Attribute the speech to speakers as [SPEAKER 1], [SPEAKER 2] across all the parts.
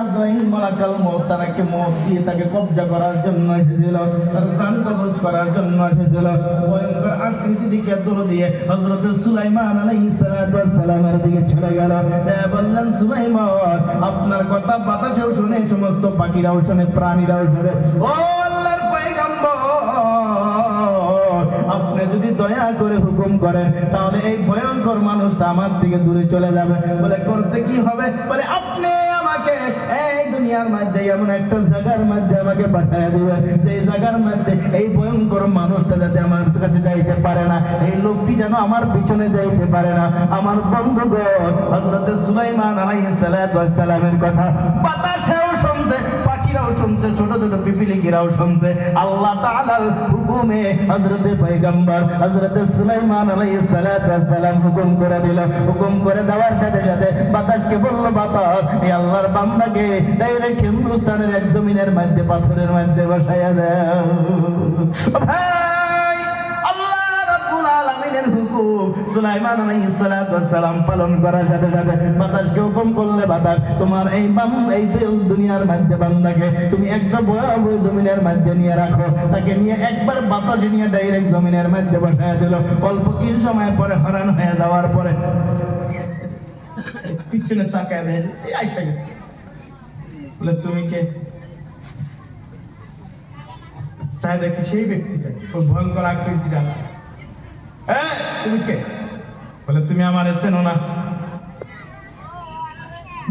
[SPEAKER 1] আজরাইল মালাকুল মউত তাকে মউত দিয়ে তাকে কবজা করার জন্য এসেছিল, তার জান কবজ করার জন্য এসেছিল। ভয়ঙ্কর আকৃতি দিকে দৌড় দিয়ে হযরত সুলাইমান আলাইহিস সালাতু ওয়াস সালামের দিকে চলে গেল। বললেন, সুলাইমান, আপনার কথা বাতাসেও শুনে, সমস্ত পাখিরাও শুনে, প্রাণীরাও শুনে। ও আল্লাহর পয়গম্বর, আপনি যদি দয়া করে হুকুম করেন তাহলে এই ভয়ঙ্কর মানুষটা আমার থেকে দূরে চলে যাবে। বলে, করতে কি হবে? বলে, আপনি আমাকে এই দুনিয়ার মধ্যে এমন একটা জায়গার মধ্যে আমাকে পাঠিয়ে দিবেন, যে জায়গার মধ্যে এই ভয়ঙ্কর মানুষটা যাতে আমার কাছে যাইতে পারে না, এই লোকটি যেন আমার পিছনে যাইতে পারে না। আমার বন্ধুগণ, হযরত সুলাইমান আলাইহিস সালাতু ওয়াস সালামের কথা বাতাসেও শুনছে, পাখিরাও শুনছে, ছোট ছোট পিপিলিকিরাও শুনছে। আল্লাহ তাআলার হুকুমে হযরত পয়গম্বর হযরত সুলাইমান আলাইহিস সালাতু ওয়াস সালাম হুকুম করে দিল। হুকুম করে দেওয়ার সাথে সাথে বাতাসকে বলল, বাতাস, এই আল্লাহর বান্দাকে ডাইরেক্ট হিন্দুস্তানের এক জমিনের মধ্যে, পাথরের মধ্যে বসাইয়া দাও। ভাই, আল্লাহ রাব্বুল আলামিনের হুকুম সুলাইমান আলাইহিস সালাতু ওয়াস সালাম পালন করার সাথে সাথে বাতাসকে হুকুম করলে, বাতাস, তোমার এই দুনিয়ার মধ্যে বান্দাকে তুমি একটা বড় জমিনের মধ্যে নিয়ে রাখো। তাকে নিয়ে একবার বাতাসে নিয়ে ডাইরেক্ট জমিনের মধ্যে বসাইয়া দিল। অল্প কিছু সময় পরে হরান হয়ে যাওয়ার পরে পিছনে তাকায় দেয়, এই আইসা গেছে। বলে, তুমি কে? চাই দেখি সেই ব্যক্তিটা, ওই ভয়ঙ্কর আকৃতিটা। হ্যাঁ, তুমি কে? বলে, তুমি আমার চেনো না?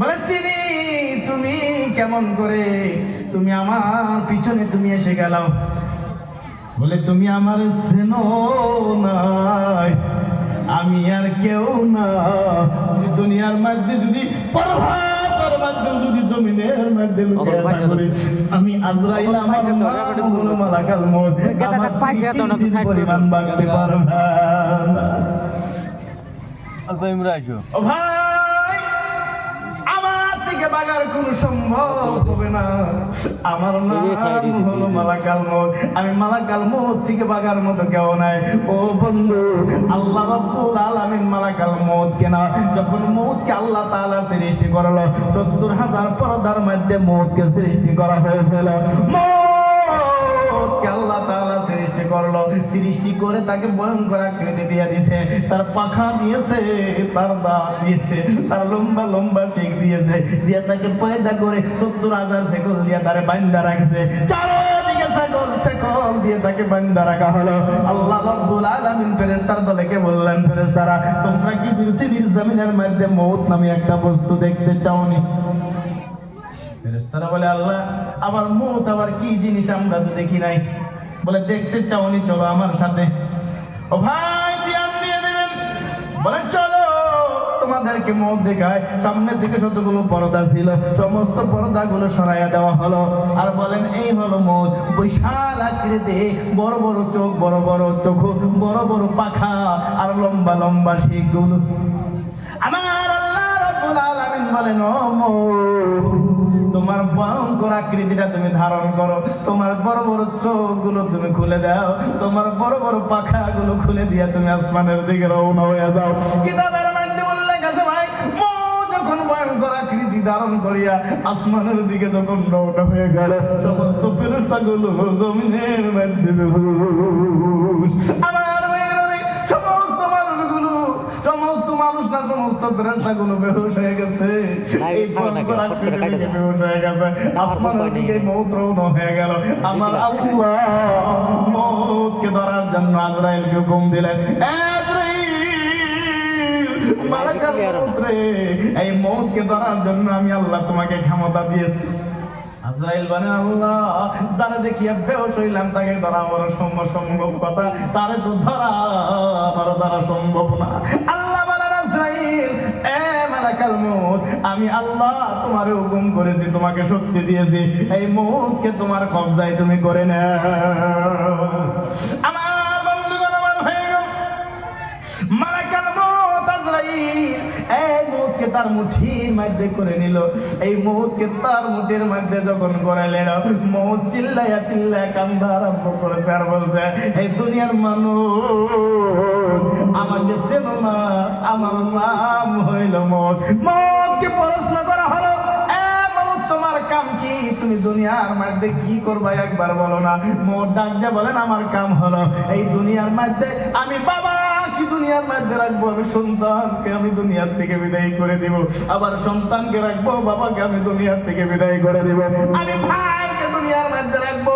[SPEAKER 1] বলে, চিনি। তুমি কেমন করে? তুমি আমার পিছনে তুমি এসে গেলাও। বলে, তুমি আমার চেনো নাই, আমি আর কেউ না। দুনিয়ার মধ্যে যদি পরভাতের মধ্যে যদি জমিনের মধ্যে লুকিয়ে থাকি, আমি আজরাইল, আমার মালাকুল মউত, পরিমাণ বাড়তে পারবে না। ও ভাই, আমার থেকে বাগার কোনো সম্ভব হবে না। আমার নাম হলো মালাকুল মউত, আমি মালাকুল মউত থেকে বাগার মতো কেউ নাই। ও বন্ধু, আল্লাহ রাব্বুল আলামিন মালাকুল মউত কেনা, যখন মউতকে আল্লাহ তাআলা সৃষ্টি করলো, ৭০,০০০ পর্দার মধ্যে মউতকে সৃষ্টি করা হয়েছিল। মউতকে আল্লাহ তাআলা সৃষ্টি করলো, সৃষ্টি করে তাকে ভয়ঙ্কর আকৃতি দিয়ে দিয়েছে। তার পাখা দিয়েছে, তার দাঁত দিয়েছে, তার লম্বা লম্বা শিং দিয়েছে, দিয়ে তাকে পয়দা করে ৭০,০০০ শেকল দিয়ে তারে বান্ধা রাখছে। চারদিকে শেকল দিয়ে তাকে বান্ধা রাখা হলো। আল্লাহ রাব্বুল আলামিন ফেরেশতার দলকে বললেন, ফেরেশতারা, তোমরা কি পৃথিবীর জমিনের মধ্যে মউত নামে একটা বস্তু দেখতে চাওনি? ফেরেশতারা বলে, আল্লাহ, আবার মউত আবার কি জিনিস, আমরা তো দেখি নাই। বলে, দেখতে চাওনি? চলো আমার সাথে। ও ভাই, ধ্যান দিয়ে দেবেন। বলে, চলো তোমাদেরকে মউত দেখায়। সামনে থেকে যতগুলো পর্দা ছিল সমস্ত পর্দাগুলো সরাইয়া দেওয়া হলো। আর বলেন, এই হলো মউত, বিশাল আকৃতি, বড় বড় চোখ, বড় বড় চোখ, বড় বড় পাখা, আর লম্বা লম্বা শিংগুলো। আমার আল্লাহ রাব্বুল আলামিন বলেন, ও মউত, তোমার ভয়ঙ্কর আকৃতিটা তুমি ধারণ করো, তোমার বড় বড় চোখগুলো তুমি খুলে দাও, তোমার বড় বড় পাখাগুলো খুলে দিয়ে তুমি আসমানের দিকে রওনা হয়ে যাও। কিতাবের মধ্যে উল্লেখ আছে, ভাই, মউত যখন ভয়ঙ্কর আকৃতি ধারণ করিয়া আসমানের দিকে যখন রওনা হয়ে গেল, সমস্ত ফেরেশতাগুলো জমিনের মধ্যে আমার মেয়েরা, সমস্ত মানুষগুলো, সমস্ত মানুষ না, সমস্ত ফেরেশতাগুলো বেহুশ হয়ে গেছে। এই ভয়ঙ্কর আকৃতি থেকে বেহুশ হয়ে গেছে। আসমানের দিকে মউত রওনা হয়ে গেল। আমার আল্লাহ মউতকে ধরার জন্য আজরাইলকে হুকুম দিলেন, মালাকুল মউত রে, এই মউতকে ধরার জন্য আমি আল্লাহ তোমাকে ক্ষমতা দিয়েছি। আজরাইল বলে, আল্লাহ, যারা দেখিয়া বেহুশ হইলাম তাকে ধরা আমার সম্ভব কথা, তারে তো ধরা আমার দ্বারা সম্ভব না। আল্লাহ বলেন, আজরাইল, এ মালাকুল মউত, আমি আল্লাহ তোমারে হুকুম করেছি, তোমাকে শক্তি দিয়েছি, এই মউতকে তোমার কবজায় তুমি করে নাও। আমার বন্ধুগণ, আমার হয়ে গেল মালাকুল মউত আজরাইল এই মউতকে তার মুঠির মধ্যে করে নিল। এই মউতকে তার মুঠির মধ্যে যখন করে নিল, মউত চিল্লাইয়া চিল্লাইয়া কান্দা আরম্ভ করেছে আর বলছে, এই দুনিয়ার মানুষ আমাকে চেনো না, আমার নাম হইল মউত। মউতকে প্রশ্ন করা হলো, এ মউত, তুমি দুনিয়ার মধ্যে কি করবা একবার বলো না। মওত ডাক দিয়ে বলেন আমার কাম হলো এই দুনিয়ার মধ্যে আমি বাবা কি দুনিয়ার মধ্যে রাখবো, আমি সন্তানকে আমি দুনিয়ার থেকে বিদায় করে দিব, আবার সন্তানকে রাখবো, বাবাকে আমি দুনিয়ার থেকে বিদায় করে দিব, আমি ভাইকে দুনিয়ার মধ্যে রাখবো,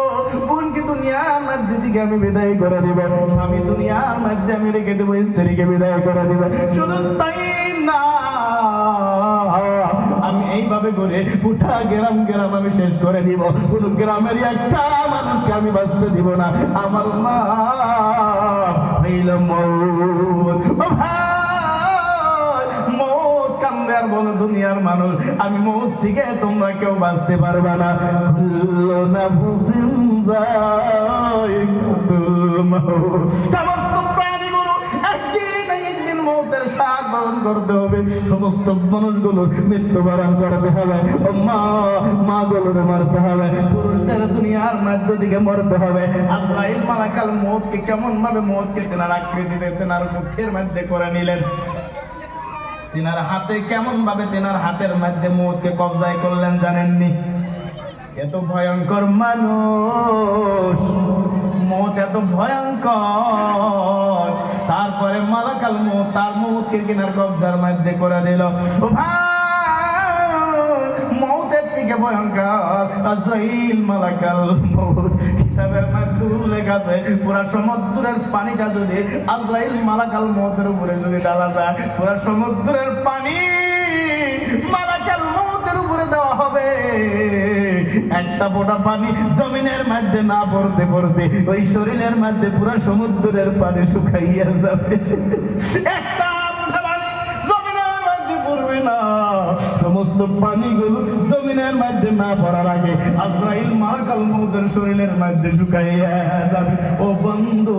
[SPEAKER 1] বোনকে দুনিয়ার মধ্যে থেকে আমি বিদায় করে দিব, আমি দুনিয়ার মধ্যে আমি রেখে দেবো, স্ত্রীকে বিদায় করে দিব। শুধু তাই না, আমি এইভাবে করে গোটা গ্রাম গ্রাম আমি শেষ করে দিব, কোন গ্রামের একটা মানুষকে আমি বাঁচতে দিব না। আমার মা হইল মওত। ও ভাই, মওত কান্দে আর বলো দুনিয়ার মানুষ আমি মওত থেকে তোমরা কেউ বাঁচতে পারবে না। কুল্লু নাফসিন যায়িকাতুল মাউত। সমস্ত প্রাণীগুলো একদিন না একদিন মওতের স্বাদ বরণ করতে হবে, সমস্ত মানুষগুলো মৃত্যুবরণ করতে হবে। ও মা, মা গুলোরে মরতে হবে, পুরুষদের দুনিয়ার মধ্য দিকে মরতে হবে। আজরাইল মালাকাল মওতকে কেমন ভাবে মওতকে তেনার আকৃতিতে তেনার মুখের মধ্যে করে নিলেন, তেনার হাতে কেমন ভাবে তেনার হাতের মধ্যে মওতকে কবজায় করলেন জানেননি? এত ভয়ঙ্কর মানুষ, মওত এত ভয়ঙ্কর, তারপরে মালাকাল মওত তার মওতকে কিনার কবজার মধ্যে করে দিল। ও ভাই, মওতের থেকে ভয়ঙ্কর আজরাইল মালাকাল মওত। কিতাবের মধ্যে উল্লেখ আছে পুরা সমুদ্রের পানিটা যদি আজরাইল মালাকাল মওতের উপরে যদি ঢালা যায়, পুরা সমুদ্রের পানি মালাকাল মওতের উপরে দেওয়া হবে, একটা ফোঁটা পানি জমিনের মধ্যে না পড়তে পড়তে ওই শরীরের মধ্যে পুরো সমুদ্রের পানি শুকাইয়া যাবে। একটা ফোঁটা পানি জমিনের মধ্যে পড়বে না, সমস্ত পানিগুলো জমিনের মধ্যে না পড়ার আগে আজরাইল মালাকাল মওতের শরীরের মধ্যে শুকাইয়া যাবে। ও বন্ধু,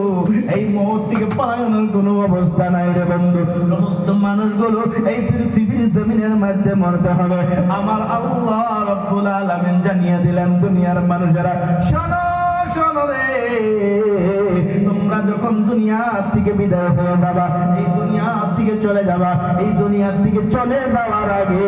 [SPEAKER 1] এই মওত থেকে পালানোর কোনো অবস্থা নাই রে বন্ধু। সমস্ত মানুষগুলো এই পৃথিবীর জমিনের মধ্যে মরতে হবে। আমার আল্লাহ রাব্বুল আলামিন জানিয়ে দিলেন দুনিয়ার মানুষেরা, শোনো শোনো রে, তোমরা যখন দুনিয়ার থেকে বিদায় হয়ে যাবা, এই দুনিয়ার থেকে চলে যাবা, এই দুনিয়ার থেকে চলে যাওয়ার আগে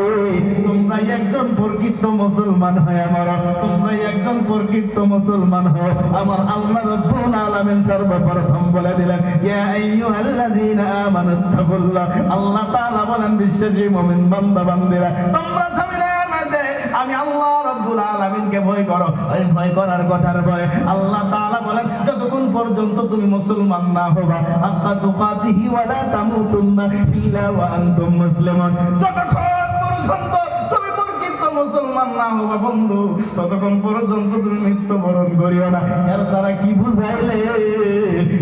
[SPEAKER 1] তোমরা একজন প্রকৃত মুসলমান হয়ে মরো, তোমরা একজন প্রকৃত মুসলমান হও। আমার আল্লাহ রাব্বুল আলামিন সর্বপ্রথম বলে দিলেন, ইয়া আইয়ুহাল্লাযীনা আমানুত্তাকুল্লাহ। আল্লাহ তাআলা বলেন, বিশ্বাসী মুমিন বান্দা বান্দীরা, তোমরা জমিনের মধ্যে আমি আল্লাহ রাব্বুল আলামিনকে ভয় করো। এই ভয় করার কথার পরে আল্লাহ তাআলা বলেন, যতক্ষণ পর্যন্ত তুমি মুসলমান না হবা, হাক্কা তুকাতিহি ওয়া লা তামুতুন্না ইল্লা ওয়া আনতুম মুসলিমুন, যতক্ষণ পর্যন্ত তুমি প্রকৃত মুসলমান না হবা বন্ধু, ততক্ষণ পর্যন্ত তুমি মৃত্যুবরণ করিও না। এর দ্বারা কি বুঝাইলে,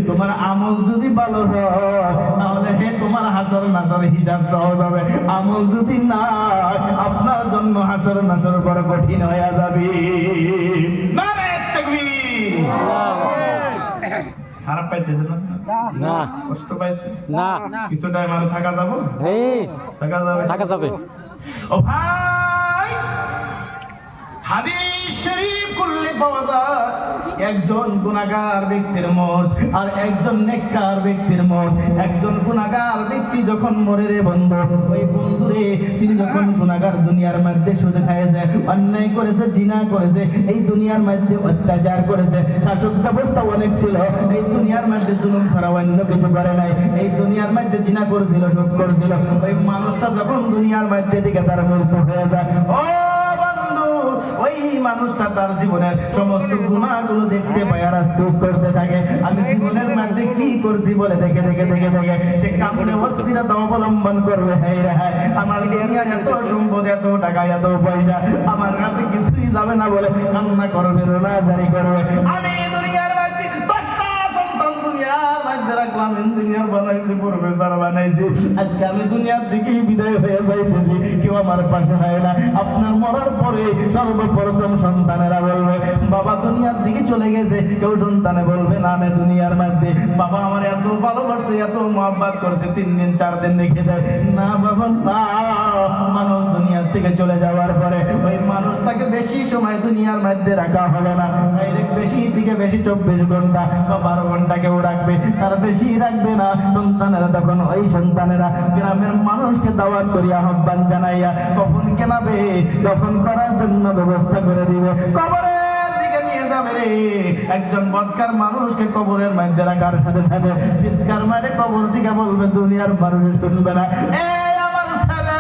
[SPEAKER 1] তোমার আমল যদি ভালো হয় তাহলে হে তোমার হাসর নাসর হিসাব দেওয়া যাবে, আমল যদি না আপনার জন্য হাসর নাসর বড় কঠিন হয়ে যাবে। নারে তাকবীর। খারাপ পাইতেছে না?
[SPEAKER 2] না।
[SPEAKER 1] কষ্ট পাইছে
[SPEAKER 2] না।
[SPEAKER 1] কিছু টাইম আর থাকা যাবে, থাকা যাবে। ও ভাই, হাদিস শরীফ খুললে পাওয়া যায় একজন গুনাহগার ব্যক্তির মত আর একজন নেককার ব্যক্তির মত। একজন গুনাহগার ব্যক্তি যখন মরে রে বন্ধু, ওই বন্ধুরে তিনি যখন গুনাহগার দুনিয়ার মধ্যে সুদ খাইছে, অন্যায় করেছে, জিনা করেছে, এই দুনিয়ার মধ্যে অত্যাচার করেছে, শাসক ব্যবস্থা অনেক ছিল, এই দুনিয়ার মধ্যে জুলুম ছাড়া অন্য কিছু করে নাই, এই দুনিয়ার মধ্যে জিনা করেছিল, সুদ করেছিল, ওই মানুষটা যখন দুনিয়ার মধ্যে থেকে তার মৃত্যু হয়ে যায়, ও বন্ধু, ওই মানুষটা তার জীবনের সমস্ত গুনাহগুলো দেখতে পায় আর আফসোস করতে থাকে, আমি জীবনের মধ্যে কি করছি বলে দেখে দেখে দেখে দেখে সে কামড়ে অস্থিরতা অবলম্বন করবে। হ্যাঁ রে হ্যাঁ, আমার দুনিয়ার এত সম্পদ, এত টাকা, এত পয়সা, আমার হাতে কিছুই যাবে না বলে কান্না করবে, রোনাজারি করবে। আমি দুনিয়ার মধ্যে 10টা সন্তান দুনিয়ার মধ্যে রাখলাম, ইঞ্জিনিয়ার বানাইছি, প্রফেসর বানাইছি, আজকে আমি দুনিয়ার দিকেই বিদায় হয়ে যাইতেছি, কেউ আমার পাশে হয় না। আপনার মরার পরে সর্বপ্রথম সন্তানেরা বলবে, বাবা দুনিয়ার দিকে চলে গেছে, কেউ সন্তানে বলবে না, আমি দুনিয়ার মধ্যে বাবা আমার এত ভালোবাসছে, এত মহব্বত করছে, 3 দিন 4 দিন রেখে দেয় না। বাবা না, মানুষ দুনিয়ার থেকে চলে যাওয়ার পরে ওই মানুষটাকে বেশি সময় দুনিয়ার মধ্যে রাখা হলো না, ডাইরেক্ট বেশি থেকে বেশি 24 ঘন্টা বা 12 ঘন্টা কেউ রাখবে, তার বেশি রাখবে না। সন্তানেরা তখন ওই সন্তানেরা গ্রামের মানুষকে দাওয়াত করিয়া আহ্বান জানাইয়া কখন কেনাবে, দফন করার জন্য ব্যবস্থা করে দিবে, কবরের দিকে নিয়ে যাবে রে। একজন বদকার মানুষকে কবরের মধ্যে রাখার সাথে সাথে চিৎকার মারে কবর দিকে বলবে, দুনিয়ার মানুষ শুনবে না, এই আমার ছেলে,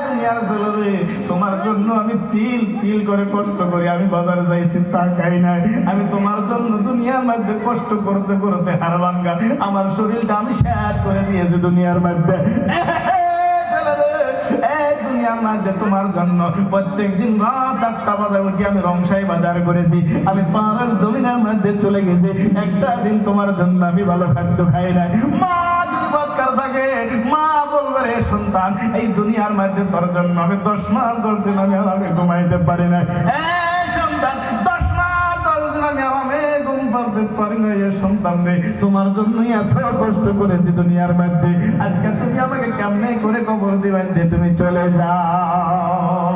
[SPEAKER 1] দুনিয়ার ছেলে রে, তোমার জন্য আমি তিল তিল করে কষ্ট করি, আমি বাজারে যাইছি চা খাই নাই, আমি তোমার জন্য দুনিয়ার মধ্যে কষ্ট করতে করতে হাড় ভাঙ্গা আমার শরীরটা আমি শেষ করে দিয়েছি দুনিয়ার মধ্যে। দুনিয়ার মধ্যে তোমার জন্য প্রত্যেকদিন রাত 8টা বাজে উঠে আমি রংসাই বাজার করেছি, আমি পাহাড়ের জমিনের মধ্যে চলে গেছি, একটা দিন তোমার জন্য আমি ভালো খাদ্য খাই নাই। মা যদি বদকার থাকে, মা বলবে, রে সন্তান, এই দুনিয়ার মধ্যে তোর জন্য আমি 10 মাস 10 দিন আমি ঘুমাইতে পারি না, সন্তান 10 মাস 10 দিন আমি আরামে ঘুম পারতে পারি না, সন্তান রে, তোমার জন্যই এত কষ্ট করেছি দুনিয়ার মধ্যে, আজকে তুমি আমাকে কেমনে করে কবর দিবেন যে তুমি চলে যাও।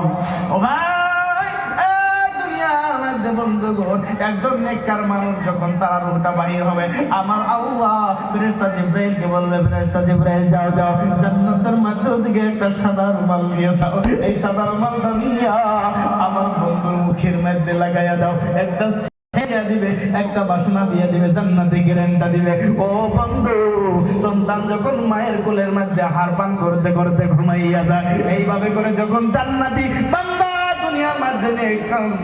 [SPEAKER 1] ও ভাই, দুনিয়ার মধ্যে বন্ধুগণ, একজন নেককার মানুষ যখন তার রূহটা বাহির হবে, আমার আল্লাহ ফেরেশতা জিবরাইলকে বলবে, ফেরেশতা জিবরাইল যাও যাও জান্নাতের মধ্যে দিকে একটা সাদা রুমাল নিয়ে যাও, এই সাদা রুমালটা নিয়ে আমার বন্ধুর মুখের মধ্যে লাগাইয়া দাও, একটা দিবে, একটা বাসনা দিয়ে দিবে, জান্নাতে গ্যারান্টি দিবে। ও বন্ধু, সন্তান যখন মায়ের কোলের মধ্যে হাড় পান করতে করতে ঘুমাইয়া যায়, এইভাবে করে যখন জান্নাতি বান্দা দুনিয়ার মধ্যে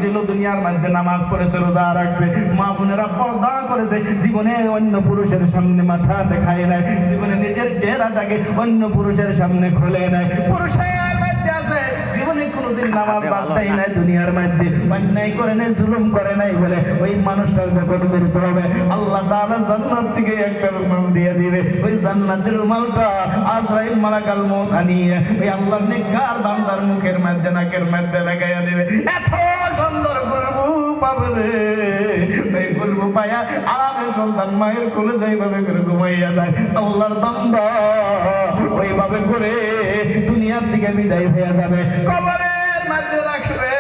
[SPEAKER 1] ছিল, দুনিয়ার মধ্যে নামাজ পড়েছে, রোজা রাখছে, মা বোনেরা পর্দা করেছে, জীবনে অন্য পুরুষের সামনে মাথা দেখায় নাই, জীবনে নিজের চেহারাটাকে অন্য পুরুষের সামনে খোলে নাই, পুরুষের মধ্যে আছে, জীবনে কোনোদিন নামাজ বাদ দেয় নাই, দুনিয়ার মধ্যে অন্যায় করে নাই, জুলুম করে নাই বলে ওই মানুষটার যখন মৃত্যু হবে, আল্লাহ তাআলা জান্নাত থেকে একটা রুমাল দিয়ে দিবে, ওই জান্নাতের রুমালটা আজরাইল মালাকাল মউত আনিয়ে ওই আল্লাহর নেককার বান্দার মুখের মধ্যে নাকের মধ্যে লাগাইয়া দিবে। এত সুন্দর গল্প পাবে রে, এই গল্প পায়া আরামে সন্তান মায়ের কোলে যাইভাবে করে ঘুমাইয়া যায়, আল্লাহর বান্দা ওইভাবে করে দুনিয়ার দিকে বিদায় হয়ে যাবে, কবরের মধ্যে রাখবে,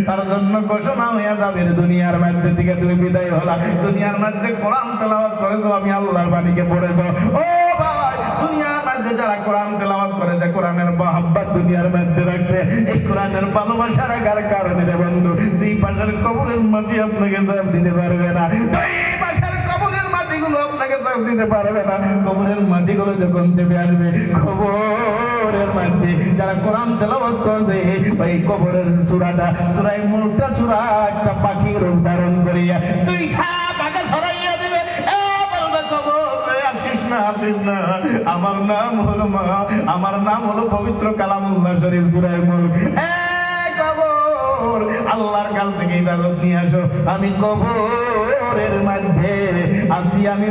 [SPEAKER 1] তার জন্য ঘোষণা হয়ে যাবে, দুনিয়ার মধ্যে থেকে তুমি বিদায় হলা, দুনিয়ার মধ্যে কোরআন তেলাওয়াত করেছো, আমি আল্লাহর বাণীকে পড়েছো, ও ভাই, দুনিয়ার মধ্যে যারা কোরআন তেলাওয়াত করেছে, কোরআনের মহব্বত দুনিয়ার মধ্যে রাখছে, এই কোরআনের ভালোবাসা রাখার কারণে রে বন্ধু, দুই পাশের কবরের মাটি আপনাকে জবাব দিতে পারবে না, দুই পাশের কবরের মাটিগুলো আপনাকে জবাব দিতে পারবে না, কবরের মাটিগুলো যখন চেপে আসবে, কবরের মধ্যে যারা কোরআন তেলাওয়াত করছে, ওই কবরের চূড়াটা, চূড়ায় মুলটা চূড়া একটা পাখির রূপ ধারণ করিয়া দুইটা পাখা ছড়াইয়া দিবে, বলবে কবর আসিস না, আসিস না, আমার নাম হলো মা, আমার নাম হলো পবিত্র কালামুল্লাহ শরীফ সূরায়ে মুলক, কবর আল্লাহর কাছ থেকে ইজাজত নিয়ে আসো, আমি কবরের মধ্যে আছি, আমি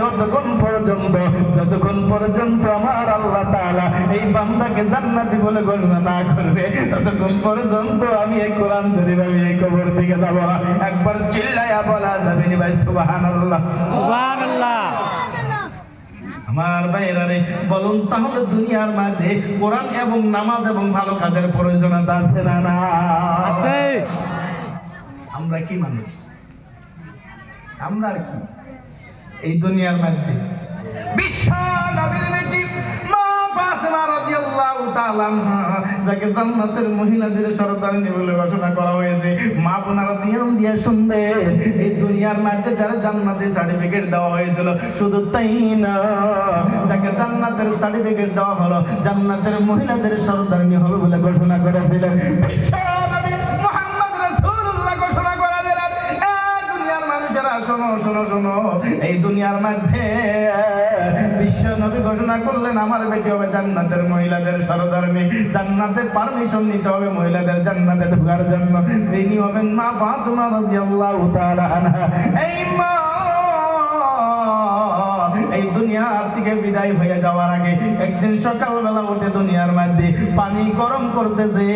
[SPEAKER 1] যতক্ষণ পর্যন্ত আমার আল্লাহ তাআলা এই বান্দাকে জান্নাতি বলে ঘোষণা না করবে, ততক্ষণ পর্যন্ত আমি এই কোরআন শরীফ আমি এই কবর থেকে যাব না। একবার চিল্লায়া বলা যাবে নি ভাই সুবহানাল্লাহ,
[SPEAKER 2] সুবহানাল্লাহ।
[SPEAKER 1] আমার ভাইরা রে, বলুন তাহলে দুনিয়ার মধ্যে কোরআন এবং নামাজ এবং ভালো কাজের প্রয়োজনীয়তা আছে না? না
[SPEAKER 2] আছে।
[SPEAKER 1] আমরা কি মানুষ, আমরা আর কি এই দুনিয়ার মধ্যে বিশ্ব নবীর বেটি মা ফাতেমা রাদিয়াল্লাহু তাআলা যাকে জান্নাতের মহিলাদের সরদারিনী বলে ঘোষণা করা হয়েছে, মা বোনেরা ধ্যান দিয়ে শুনবে, এই দুনিয়ার মধ্যে যারা জান্নাতের সার্টিফিকেট দেওয়া হয়েছিল, শুধু তাই না, যাকে জান্নাতের সার্টিফিকেট দেওয়া হলো, জান্নাতের মহিলাদের সরদারিনী হবে বলে ঘোষণা করেছিলেন বিশ্ব নবী মুহাম্মদ রাসূলুল্লাহ ঘোষণা করে দিলেন, দুনিয়ার মানুষেরা শোনো শোনো শোনো, এই দুনিয়ার মধ্যে বিশ্ব নবী ঘোষণা করলেন আমার বেটি হবে জান্নাতের মহিলাদের সরদারনি, জান্নাতের পারমিশন নিতে হবে মহিলাদের জান্নাতে ঢোকার জন্য, তিনি হবেন মা ফাতেমা রাদিয়াল্লাহু তাআলা আনহা। এই মা এই দুনিয়ার থেকে বিদায় হয়ে যাওয়ার আগে একদিন সকালবেলা উঠে দুনিয়ার মধ্যে পানি গরম করতেছে,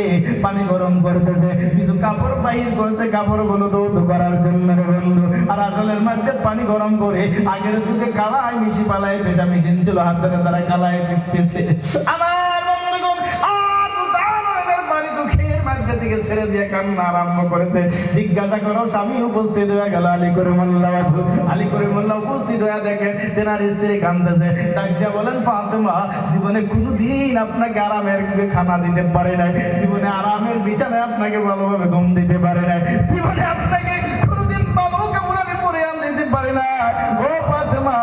[SPEAKER 1] কিছু কাপড় বাহির করছে, কাপড়গুলো ধৌত করার জন্য বন্ধু, আর আসলের মধ্যে পানি গরম করে আগের যুগে কালাই মিশি পালাই পেশা মেশিন ছিল, হাত ধরে তারা কালাই পিষতেছে, আমার বন্ধুগণ, আর পানি দুঃখের মধ্যে থেকে ছেড়ে দিয়ে কান্না আরম্ভ করেছে। জিজ্ঞাসা করো, স্বামী উপস্থিত হয়ে গেল। আলী করিমুল্লাহ আলী করিমুল্লাহ উপস্থিত হয়ে দেখে তেনার স্ত্রী কাঁদতেছে। ডাক দিয়া বলেন, ফাতেমা, জীবনে কোনোদিন আপনাকে আরামের খানা দিতে পারে নাই, জীবনে আরামের বিছানায় আপনাকে ভালোভাবে ঘুম দিতে পারে নাই, জীবনে আপনাকে কোনোদিন ভালো কাপড় আমি পরে আন দিতে পারি না। ও ফাতেমা,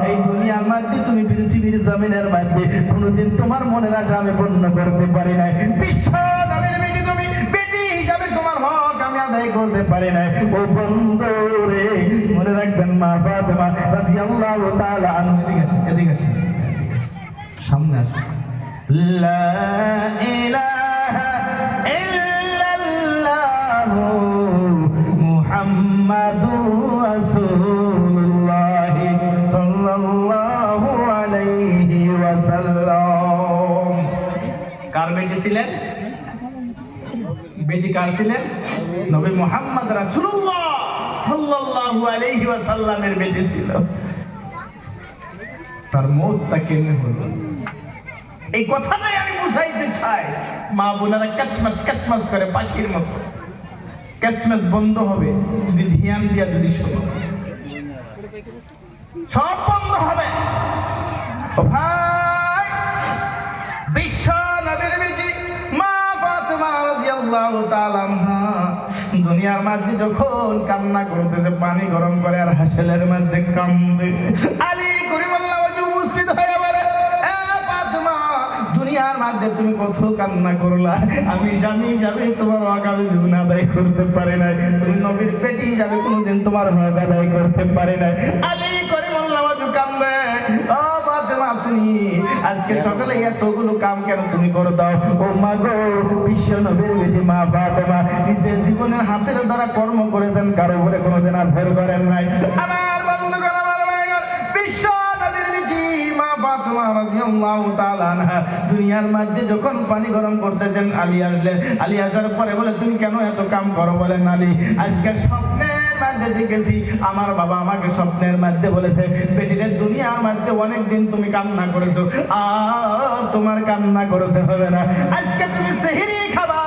[SPEAKER 1] এই দুনিয়ার মধ্যে তুমি পৃথিবীর জমিনের মধ্যে কোনোদিন তোমার মনের আশা আমি পূর্ণ করতে পারি নাই। বিশ্ব নবীর বেটি, তুমি বেটি হিসাবে তোমার হক আমি আদায় করতে পারি নাই। ও বন্ধু রে, মনে রাখবেন মা ফাতেমা রাদিয়াল্লাহু তাআলা আনহা। এদিকে আসেন, সামনে আসেন। লা ইলাহা ইল্লাল্লাহু মুহাম্মাদুর রাসূলুল্লাহ সাল্লাল্লাহু আলাইহি ওয়াসাল্লাম। কার বেটি ছিলেন? বেটি কার ছিলেন? নবী মুহাম্মদ রাসূলুল্লাহ সাল্লাল্লাহু আলাইহি ওয়াসাল্লামের বেটি ছিল। তার মওতটা কেমনে হলো, এই কথাটাই আমি বুঝাইতে চাই। মা বোনেরা ক্যাচমাচ করে পাখির মতো। ক্যাচমাচ বন্ধ হবে যদি ধ্যান দিয়া যদি শোনো, সব বন্ধ হবে। ও ভাই, বিশ্ব নবীর বেটি মা ফাতেমা রাদিয়াল্লাহু তাআলা আনহা দুনিয়ার মধ্যে যখন কান্না করতেছে, পানি গরম করে আর হাসেলের মধ্যে কান্দে। আলী করিমুল্লাহ উপস্থিত হয়ে বলে, এ ফাতেমা, দুনিয়ার মধ্যে তুমি কত কান্না করলা, আমি স্বামী হিসাবে তোমার হক আমি জীবন আদায় করতে পারি নাই, তুমি নবীর পেটি হিসাবে কোনোদিন তোমার হক আদায় করতে পারি নাই। আলী করিমুল্লাহ কান্দে। ও ফাতেমা, তুমি আজকে সকালে এতগুলো কাম কেন তুমি করে দাও? ও মা গো, বিশ্ব নবীর বেটি মা ফাতেমা নিজের জীবনের হাতের দ্বারা কর্ম করেছেন, কারো উপরে কোনোদিন আছর করেন নাই। আমার বন্ধুগণ, আমার ভাইগণ, বিশ্ব নবীর বেটি মা ফাতেমা রাদিয়াল্লাহু তাআলা আনহা দুনিয়ার মধ্যে যখন পানি গরম করতেছেন, আলী আসলেন। আলী আসার পরে বলে, তুমি কেন এত কাম করো? বলেন, আলী, আজকে স্বপ্নের মধ্যে দেখেছি, আমার বাবা আমাকে স্বপ্নের মধ্যে বলেছে, বেটিরে দুনিয়ার মধ্যে অনেকদিন তুমি কান্না করেছো, আর তোমার কান্না করতে হবে না। আজকে তুমি সেহরি খাবা,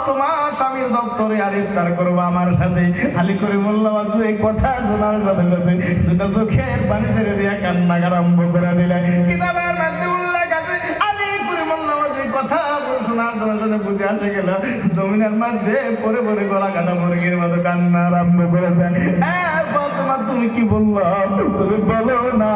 [SPEAKER 1] তোমার স্বামীর দপ্তরে আর ইফতার করবো আমার সাথে। আলী করিমুল্লাহ এই কথা শোনার সাথে সাথে দুটো চোখের পানি ছেড়ে দিয়ে কান্না আরম্ভ করে দিলে। কিতাবের মধ্যে উল্লেখ আছে, আলী করিমুল্লাহ এই কথা শোনার জন্য বুঝে আসে গেল, জমিনের মধ্যে পরে পরে গলা কাটা মুরগির মতো কান্না আরম্ভ করেছেন। ফাতেমা, তুমি কি বললো? তুমি বলো না,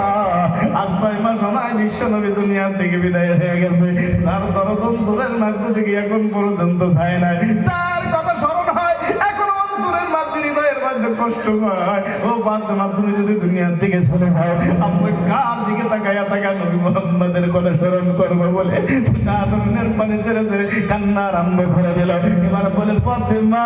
[SPEAKER 1] আজ 6 মাস সময় বিশ্ব নবী দুনিয়ার থেকে বিদায় হয়ে গেছে, তার দরদম দূরের মধ্যে থেকে এখন পর্যন্ত যায় নাই, তার কথা স্মরণ হয় এখন অন্তরের মধ্যে হৃদয়ের মধ্যে কষ্ট হয়। ও ফাতেমা, তুমি যদি দুনিয়ার থেকে চলে যাও, আমরা কার দিকে তাকাইয়া তাকায় নবী মুহাম্মদের কথা স্মরণ করবো বলে কানের পানি ছেড়ে ছেড়ে কান্না আরম্ভ করে দিল। এবার বলে, ফাতেমা,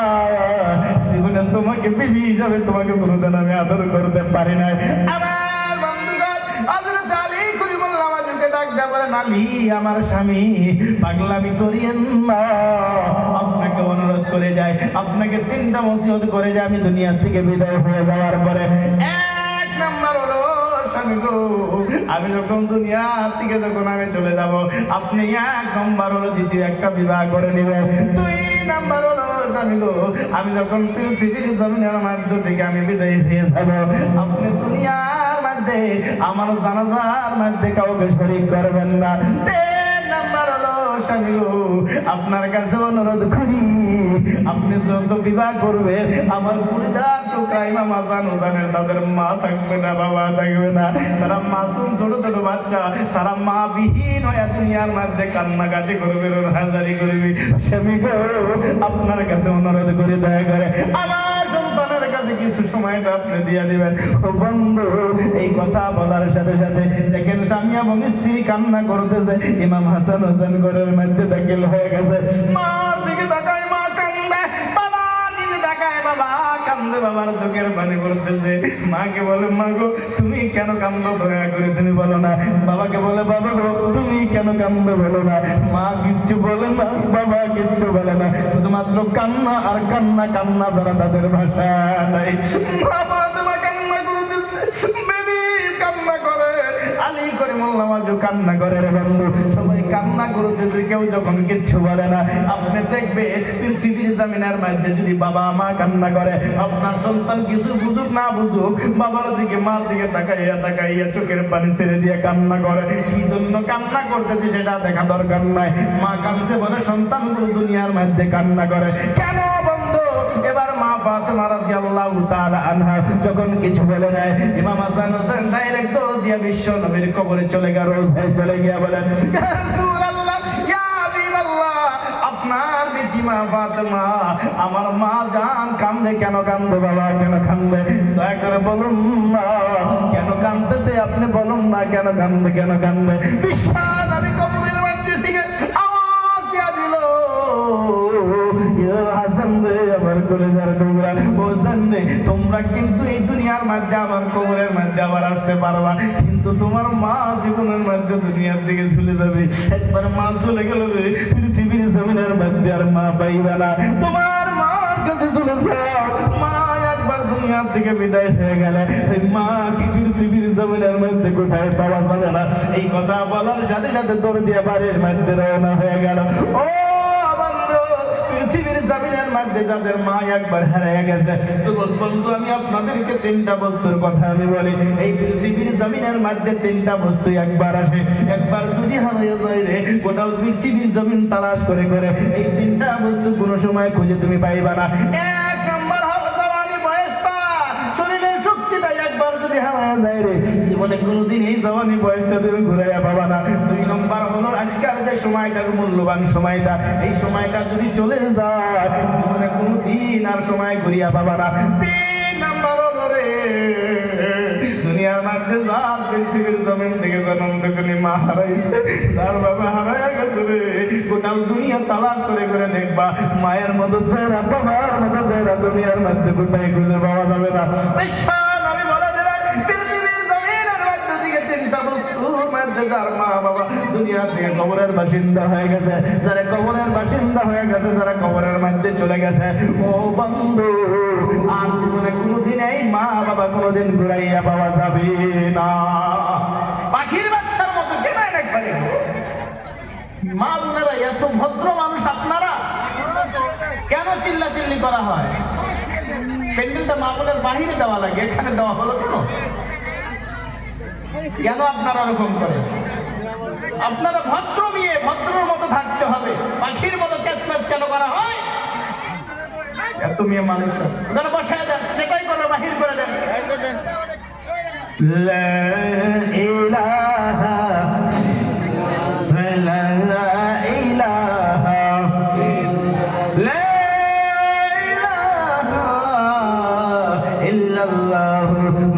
[SPEAKER 1] জীবনে তোমাকে বিবি হিসাবে তোমাকে কোনোদিন আমি আদর করতে পারি নাই। আমার বন্ধুগণ, হযরত আলী করিমুল্লাহ ওয়াজুকে ডাক দেয়া বলেন, আলী আমার স্বামী, পাগলামি করিয়েন না, আপনাকে অনুরোধ করে যায়, আপনাকে 3টা নসিহত করে যায় আমি দুনিয়া থেকে বিদায় হয়ে যাওয়ার পরে। 1 নাম্বার হলো, স্বামী গো, আমি যখন দুনিয়া থেকে যখন আমি চলে যাব, আপনি 1 নাম্বার হলো দ্বিতীয় একটা বিবাহ করে নেবেন। 2 নাম্বার হলো, স্বামী গো, আমি যখন পৃথিবীর জমিনের মধ্যে থেকে আমি বিদায় হয়ে যাব, আপনি দুনিয়ার মধ্যে আমার জানাজার মধ্যে কাউকে শরীক করবেন না। 3 নাম্বার হলো, স্বামী গো, আপনার কাছে অনুরোধ করি, আপনি যত বিবাহ করবেন আমার পরিবার টুকরা ইমাম হাসান হুসাইনের তাদের মা থাকবে না, বাবা থাকবে না, তারা মাসুম ছোট ছোট বাচ্চা, তারা মা বিহীন হয়ে দুনিয়ার মধ্যে কান্নাকাটি করবে, হাজারি করবে। স্বামী গো, আপনার কাছে অনুরোধ করে দয়া করে আমার সন্তানের কাছে কিছু সময়টা আপনি দিয়ে দিবেন। ও বন্ধু, এই কথা বলার সাথে সাথে দেখেন স্বামী এবং স্ত্রী কান্না করতেছে। ইমাম হাসান হোসেন ঘরের মধ্যে দাখিল হয়ে গেছে। মার দিকে তাকায়, মা কান্দে, বাবা দিকে তাকায়, বাবা কান্দে, বাবার চোখের পানি পড়তেছে। মাকে বলে, মা গো, তুমি কেন কান্দো? দয়া করে তুমি বলো না। বাবাকে বলে, বাবা গো, তুমি কেন কান্দো? বলো না। মা কিচ্ছু বলে না, বাবা কিচ্ছু বলে না, শুধুমাত্র কান্না আর কান্না, কান্না ছাড়া তাদের ভাষা নাই। বাবা তোমার কান্না করতেছে, বেবি কান্না করে। আলী করিমুল্লাহ ওয়াজু কান্না করে রে বন্ধু। সবাই কান্না করতেছে, কেউ যখন কিচ্ছু বলে না। আপনি দেখবে পৃথিবীর জমিনের মধ্যে যদি বাবা মা কান্না করে, আপনার সন্তান কিছু বুঝুক না বুঝুক, বাবার দিকে মার দিকে তাকাইয়া তাকাইয়া চোখের পানি ছেড়ে দিয়ে কান্না করে। কি জন্য কান্না করতেছে সেটা দেখা দরকার নাই। মা কাঁদছে বলে সন্তানগুলো দুনিয়ার মধ্যে কান্না করে কেন বন্ধু? এবার মা ফাতেমা রাদিয়াল্লাহু তাআলা আনহা যখন কিছু বলে নাই, ইমাম হাসান হোসেন ডাইরেক্ট দৌড় দিয়া বিশ্ব নবীর কবরে চলে গেল। রোজায় চলে গিয়া বলেন, ইয়া রাসূলুল্লাহ, ইয়া হাবিবাল্লাহ, আপনার বিটি মা ফাতেমা, আমার মা জান কান্দে কেন? কান্দে বাবা, কেন কান্দে? দয়া করে বলুন না কেন কান্দতেছে, আপনি বলুন না কেন কান্দে, কেন কান্দে? বিশ্ব নবী কবরের মধ্যে থেকে আওয়াজ দিয়া দিল, তোমরা কিন্তু এই দুনিয়ার মধ্যে আমার কবরের মধ্যে আবার আসতে পারবা, কিন্তু তোমার মা জীবনের মধ্যে দুনিয়ার দিকে চলে যাবে। একবার মা চলে গেল পৃথিবীর জমিনের মধ্যে আর মা পাইবা না। তোমার মার কাছে চলে যাও। মা একবার দুনিয়ার থেকে বিদায় হয়ে গেলে মা কি পৃথিবীর জমিনের মধ্যে কোথায় পাওয়া যাবে না। এই কথা বলার সাথে সাথে দৌড় দিয়ে বাড়ির মধ্যে রওনা হয়ে গেল। ও পৃথিবীর জমিনের মধ্যে যাদের মা একবার হারিয়ে গেছে, বন্ধু আমি আপনাদেরকে তিনটা বস্তুর কথা আমি বলি। এই পৃথিবীর জমিনের মধ্যে তিনটা বস্তু একবার আসে, একবার যদি হারিয়ে যায় রে গোটা পৃথিবীর জমিন তালাশ করে করে এই তিনটা বস্তু কোনো সময় খুঁজে তুমি পাইবা না। এক নম্বর হলো জওয়ানি বয়সটা, শরীরের শক্তিটা একবার যদি হারিয়ে যায় রে জীবনে কোনোদিন এই জওয়ানি বয়সটা তুমি ঘুরাইয়া পাবা না। দুই নম্বর হলো আজকাল যে সময়টার মূল্যবান সময়টা, এই সময়টা যদি চলে যায় জীবনে কোনোদিন আর সময় ঘুরিয়া পাবা না। তিন নম্বর হলো রে দুনিয়ার মধ্যে যার পৃথিবীর জমিন থেকে জন্ম থেকে মা হারাইছে, তার বাবা হারাইয়া গেছে রে, গোটা দুনিয়া তালাশ করে করে দেখবা মায়ের মতো চেহারা, বাবার মতো চেহারা দুনিয়ার মধ্যে কোথায় খুঁজে পাওয়া যাবে না। আমি বলে দিলাম পৃথিবীর জমিনের মধ্যে দিকে তিনটা বস্তুর মধ্যে যার মা বাবা দুনিয়ার থেকে কবরের বাসিন্দা হয়ে গেছে, যারা কবরের বাসিন্দা হয়ে গেছে, যারা কবরের মধ্যে চলে গেছে, ও বন্ধু আর জীবনে কোনোদিন এই মা বাবা কোনোদিন ঘুরাইয়া পাওয়া যাবে না। পাখির বাচ্চার মতো কেন একবারে মা বোনেরা এত ভদ্র মানুষ আপনারা, কেন চিল্লা চিল্লি করা হয়? প্যান্ডেলটা মা বোনের বাহিরে দেওয়া লাগে, এখানে দেওয়া হলো কেন? কেন আপনারা ওরকম করে? আপনারা ভদ্র মেয়ে, ভদ্রর মতো থাকতে হবে, পাখির মতো ক্যাচম্যাচ কেন করা হয়? এত মেয়ে মানুষ যারা বসায় দেন, যেটাই করে বাহির করে দেন। লা ইলাহা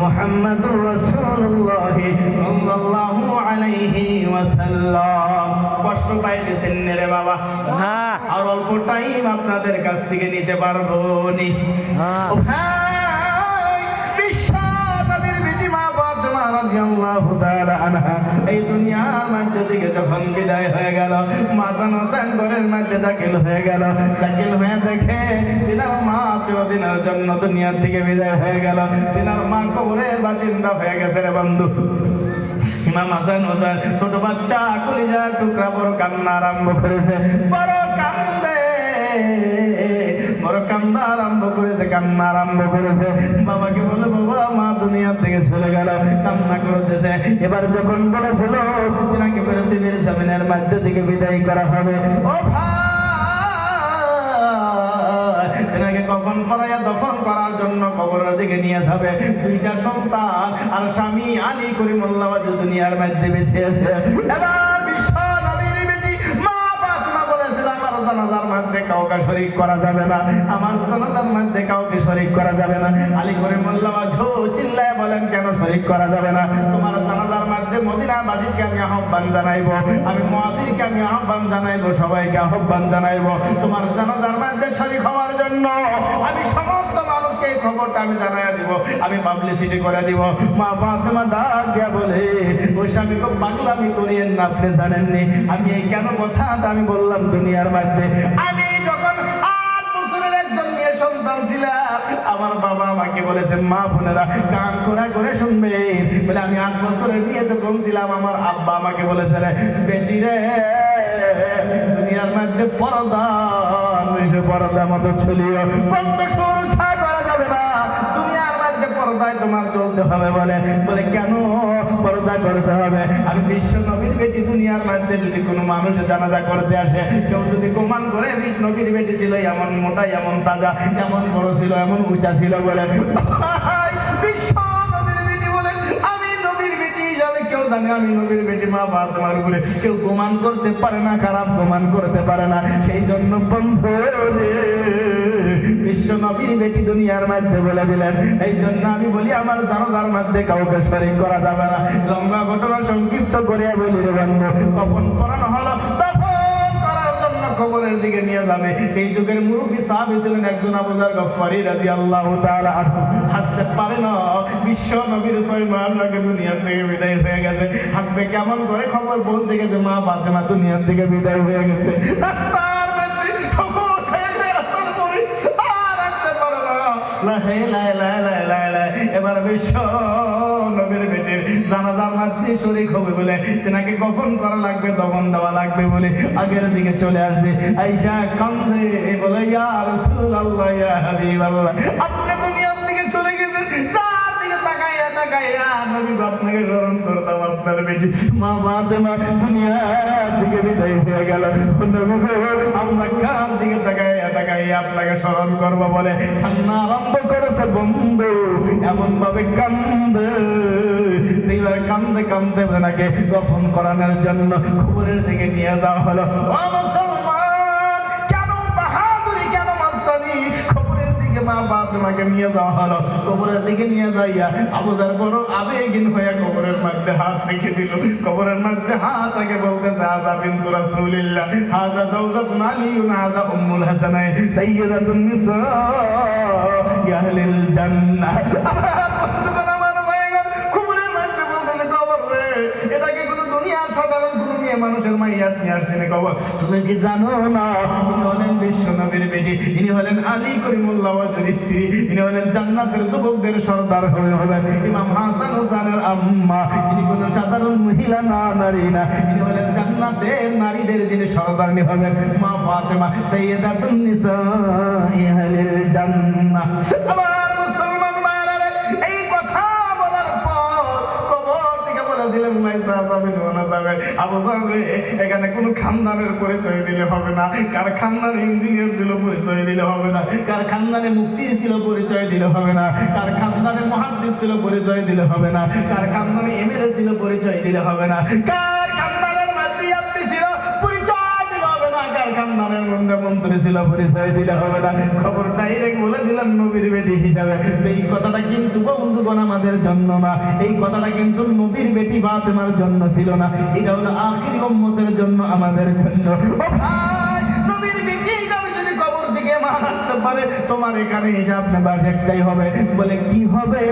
[SPEAKER 1] মুহাম্মাদুর রাসূলুল্লাহ সাল্লাল্লাহু আলাইহি ওয়াসাল্লাম। কষ্ট পাইতেছেন রে বাবা?
[SPEAKER 2] না।
[SPEAKER 1] আর অল্প টাইম আপনাদের কাছ থেকে নিতে পারবো নি। ও ভাই, বিশ্ব নবীর বিটি মা ফাতেমা রাদিয়াল্লাহু তাআলা আনহা এই দুনিয়ার মধ্যে থেকে যখন বিদায় হয়ে গেল, মা হাসান হোসেন ঘরের মধ্যে দাখিল হয়ে গেল। দাখিল হয়ে দেখে তিনার মা চিরদিনের জন্য দুনিয়া থেকে বিদায় হয়ে গেল, তিনার মা কবরের বাসিন্দা হয়ে গেছে রে বন্ধু। ইমাম হাসান হোসেন ছোট বাচ্চা কলিজার টুকরা বড় কান্না আরম্ভ করেছে, বড় কান্দে, বড় কান্না আরম্ভ করেছে, কান্না আরম্ভ করেছে। বাবাকে বলে বাবা মা দুনিয়া থেকে চলে গেল, কান্না করতেছে। এবার যখন বলেছিল তিনাকে পৃথিবীর জমিনের মধ্যে থেকে বিদায় করা হবে, ও ভাই এনাকে কখন করাইয়া দফন করার জন্য কবরের দিকে নিয়ে যাবে। দুইটা সন্তান আর স্বামী আলী করিমুল্লাহ ওয়াজু দুনিয়ার মধ্যে বেঁচে আছে। এবার বিশ্ব নবীর বেটি মা ফাতেমা বলেছিল আমার জানাজার মধ্যে কাউকে শরীক করা যাবে না, আমার জানাজার মধ্যে কাউকে শরীক করা যাবে না। আলী করিমুল্লাহ ওয়াজু চিল্লায় বলেন কেন শরীক করা যাবে না? তোমার জানাজার মধ্যে মদিনাবাসীকে আমি আহ্বান জানাইবো, আমি মুয়াজ্জিনকে আমি আহ্বান জানাইবো, সবাইকে আহ্বান জানাইবো তোমার জানাজার মধ্যে শরীক হওয়ার জন্য। আমি সমস্ত মানুষকে এই খবরটা আমি জানাইয়া দিব, আমি পাবলিসিটি করে দিব। মা ফাতেমা ডাক দিয়া বলে ওই স্বামী খুব পাগলামি করিয়েন না, আপনি জানেননি আমি এই কেন কথাটা আমি বললাম দুনিয়ার মধ্যে। আমি যখন 8 বছরের একজন মেয়ে সন্তান ছিলাম, আমার বাবা আমাকে বলেছেন, মা বোনেরা কান খোলা করে শুনবে। বলে আমি 8 বছরের মেয়ে যখন ছিলাম, আমার আব্বা আমাকে বলেছে, রে বেটি রে, দুনিয়ার মধ্যে পর্দা পর্দার মতো চলিও, সুরক্ষা করা যাবে না, দুনিয়ার মধ্যে পর্দায় তোমার চলতে হবে। বলে কেন পর্দা করতে হবে? আমি বিশ্ব নবীর বেটি, দুনিয়ার মধ্যে যদি কোনো মানুষ জানাজা করতে আসে, কেউ যদি প্রমাণ করে বিশ্ব নবীর বেটি ছিল, এমন মোটা, এমন তাজা, এমন বড় ছিল, এমন উঁচা ছিল, বলে বিশ্ব নবীর বেটি, বলে আমি নবীর বেটি হিসাবে কেউ জানে আমি নবীর বেটি, মা বাবা তোমার উপরে কেউ প্রমাণ করতে পারে না, খারাপ প্রমাণ করতে পারে না। সেই জন্য বন্ধু বিশ্ব নবীর বেটি দুনিয়ার মধ্যে বলে দিলেন। এই জন্য আমি বলি, আমার জানাজার মধ্যে কাউকে শরীক করা যাবে না। লম্বা ঘটনা সংক্ষিপ্ত করে বলি রে বন্ধু, কখন করানো হলো, তখন করার জন্য কবরের দিকে নিয়ে যাবে। সেই যুগের মুরব্বী সাহাবী ছিলেন একজন আবু যর গফফারী রাদিয়াল্লাহু তাআলা আনহু। হাঁটতে পারে না, বিশ্ব নবীর 6 মাস আগে দুনিয়া থেকে বিদায় হয়ে গেছে। হাঁটবে কেমন করে? খবর পৌঁছে গেছে মা ফাতেমা দুনিয়া থেকে বিদায় হয়ে গেছে। রাস্তার মধ্যে খবর খেয়ে আসার পরে আর হাঁটতে পারে না। এবার বিশ্ব নবীর বেটির জানাজার মধ্যে শরীক হবে বলে, তেনাকে কখন করা লাগবে, দফন দেওয়া লাগবে বলে আগের দিকে চলে আসবে। আয়েশা কান্দে, বলে ইয়া রাসূলুল্লাহ, ইয়া হাবিবাল্লাহ, আপনি দুনিয়ার দিকে চলে গেছেন, যার দিকে তাকাইয়া তাকাইয়া নবী আপনাকে স্মরণ করতাম। আপনার বেটি মা ফাতেমা দুনিয়ার দিকে বিদায় হয়ে গেল, নবী আমরা কার দিকে তাকাইয়া তাকাইয়া আপনাকে স্মরণ করবো বলে কান্না আরম্ভ করেছে। বন্ধু এমন ভাবে কান্দে, এইবার কান্দে কান্দে নাকি দফন করানোর জন্য কবরের দিকে নিয়ে যাওয়া হলো। ও মুসলমান, কেন বাহাদুরি, কেন মাস্তানি, কবরের দিকে মা ফাতেমাকে নিয়ে যাওয়া হলো। কবরের দিকে নিয়ে যাইয়া আবু যর বড় আবেগহীন হয়ে কবরের মধ্যে হাত রেখে দিল। কবরের মধ্যে হাত রেখে বলতেছে, হাযা বিনতু রাসূলিল্লাহ, হাযা যাওজাতুন আলিয়্যুন, হাযা উম্মুল হাসানাইন, সাইয়্যিদাতুন নিসা আহলিল জান্নাহ। আমার ভাইগণ, কবরের মধ্যে বলতেছে, কবর রে, এটাকে কোনো দুনিয়ার সাধারণ কোনো মেয়ে মানুষের মাইয়াত নিয়ে আসছে না। কবর তুমি কি জানো না, ইনি হলেন বিশ্ব নবীর বেটি, ইনি হলেন আলী করিমুল্লাহ ওয়াজের স্ত্রী, ইনি হলেন জান্নাতের যুবকদের সর্দার হবেন ইমাম হাসান হোসেনের আম্মা। ইনি কোনো সাধারণ মহিলা না, নারী না, ইনি হলেন জান্নাতের নারীদের যিনি সর্দারনি হবেন মা ফাতেমা, সাইয়্যিদাতুন নিসা আহলিল জান্নাহ। আমার মুসলমান মায়েরা, এই কথা বলার পর কবর থেকে বলে দিলেন, মাইসা যাবেন না যাবেন। আবু যর রে, এখানে কোনো খানদানের পরিচয় দিলে হবে না, কার খানদানে ইঞ্জিনিয়ার ছিল পরিচয় দিলে হবে না, কার খানদানে মুফতি ছিল পরিচয় দিলে হবে না, কার খানদানে মুহাদ্দিস ছিল পরিচয় দিলে হবে না, কার খানদানে এমএলএ ছিল পরিচয় দিলে হবে না, কার খানদানের মধ্যে আপনি ছিল পরিচয় দিলে হবে না, কার খানদানের মধ্যে মন্ত্রী ছিল পরিচয় দিলে হবে না। খবর ডাইরেক্ট বলে দিলেন নবীর বেটি হিসাবে। এই কথাটা কিন্তু বন্ধুগণ আমাদের জন্য না, এই কথাটা কিন্তু নবীর বেটি ফাতেমার জন্য ছিল না, এটা হলো আখির উম্মতের জন্য, আমাদের জন্য। ও ভাই, নবীর বেটি হিসাবে যদি কবর থেকে মান আসতে পারে, তোমার এখানে হিসাব নেবার একটাই হবে। বলে কি হবে?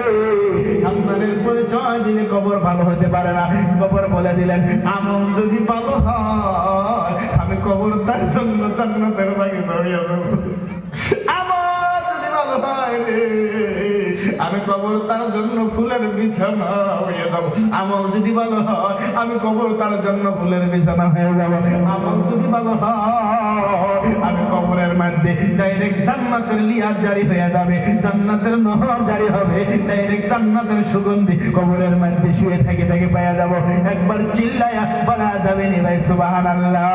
[SPEAKER 1] আপনাদের পরিচয় দিলে কবর ভালো হতে পারে না। কবর বলে দিলেন, আমল যদি ভালো হয়, আমি কবর তার জন্য জান্নাতের বাগিচা হয়ে যাব। আমল যদি ভালো হয় রে, আমি কবর তার জন্য ফুলের বিছানা হয়ে যাব। আমল যদি ভালো হয়, আমি কবর তার জন্য ফুলের বিছানা হয়ে যাব। আমল যদি ভালো হয়, আমি কবরের মধ্যে ডাইরেক্ট জান্নাতের লিয়াজ জারি হয়ে যাবে, জান্নাতের নহর জারি হবে, ডাইরেক্ট জান্নাতের সুগন্ধি কবরের মধ্যে শুয়ে থেকে থেকে পেয়ে যাব। একবার চিল্লায়া বলা যাবে নি ভাই সুবহানাল্লাহ।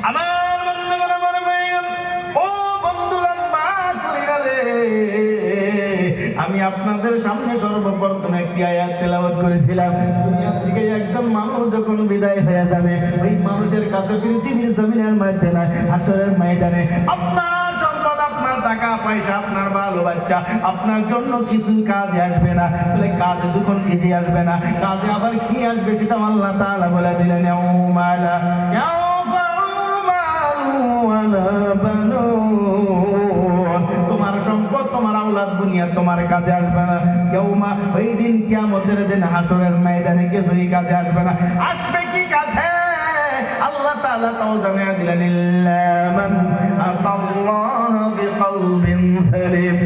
[SPEAKER 1] আমার বন্ধুগণ, আমার ভাইগণ, ও বন্ধুগণ, মা করিরালে, আমি আপনাদের সামনে সর্বপ্রথম একটি আয়াত তেলাওয়াত করেছিলাম। দুনিয়া থেকে একদম মানুষ যখন বিদায় হয়ে যাবে, ওই মানুষের কাছে পৃথিবীর জমিনের মধ্যে না, হাসরের ময়দানে আপনার সম্পদ, আপনার টাকা পয়সা, আপনার ভালো বাচ্চা, আপনার জন্য কিছু কাজে আসবে না। বলে কাজে যখন কিছু আসবে না, কাজে আবার কি আসবে সেটা আল্লাহ তাআলা বলে দিলেন, ইয়াউমালা তোমার সম্পদ, তোমার আওলাদ দুনিয়া তোমার কাজে আসবে না। ইয়াউমা, ওই দিন কিয়ামতের দিন হাসরের ময়দানে কিছুই কাজে আসবে না। আসবে কি কাজে? আল্লাহ তাআলা তাও জানিয়ে দিলেন, ইল্লা মান আতাল্লাহ বিকলবিন সালিম,